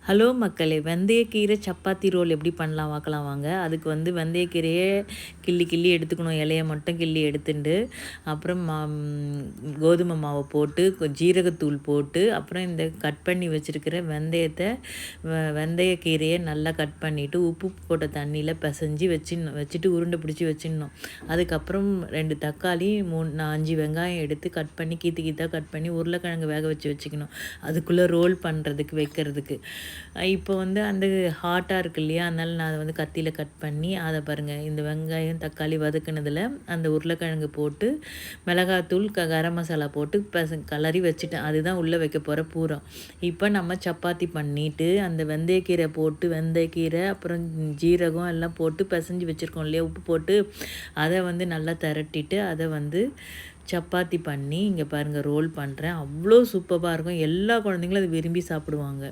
Hello மக்களே! வெந்தயக்கீரை chapati role எப்படி பண்ணலாம் பார்க்கலாம் வாங்க. அதுக்கு வெந்தயக்கீரைய கிள்ளி கிள்ளி எடுத்துக்கணும். இலைய மட்டும் கிள்ளி எடுத்துண்டு, அப்புறம் கோதுமை மாவு போட்டு, ஜீரகத்தூள் போட்டு, அப்புறம் இந்த கட் பண்ணி வச்சுருக்கிற வெந்தயக்கீரைய நல்லா கட் பண்ணிவிட்டு, உப்பு போட்ட தண்ணியில் பிசைஞ்சு வச்சுட்டு உருண்டை பிடிச்சி வச்சிடணும். அதுக்கப்புறம் 2 தக்காளி, 5 வெங்காயம் எடுத்து கட் பண்ணி கீத்தா கட் பண்ணி உருளைக்கிழங்கு வேக வச்சுக்கணும். அதுக்குள்ளே ரோல் பண்ணுறதுக்கு வைக்கிறதுக்கு. இப்போ அந்த ஹாட்டாக இருக்கு இல்லையா, அதனால் நான் அதை கத்தியில் கட் பண்ணி அதை பாருங்கள், இந்த வெங்காயம் தக்காளி வதக்குனதில் அந்த உருளைக்கிழங்கு போட்டு மிளகாத்தூள் கரம் மசாலா போட்டு கலரி வச்சுட்டேன். அதுதான் உள்ளே வைக்க போகிற பூரம். இப்போ நம்ம சப்பாத்தி பண்ணிவிட்டு அந்த வெந்தயக்கீரை அப்புறம் ஜீரகம் எல்லாம் போட்டு பிசைஞ்சு வச்சுருக்கோம் இல்லையா, உப்பு போட்டு அதை நல்லா திரட்டிட்டு அதை சப்பாத்தி பண்ணி இங்கே பாருங்கள் ரோல் பண்ணுறேன். அவ்வளோ சூப்பராக இருக்கும். எல்லா குழந்தைங்களும் அதை விரும்பி சாப்பிடுவாங்க.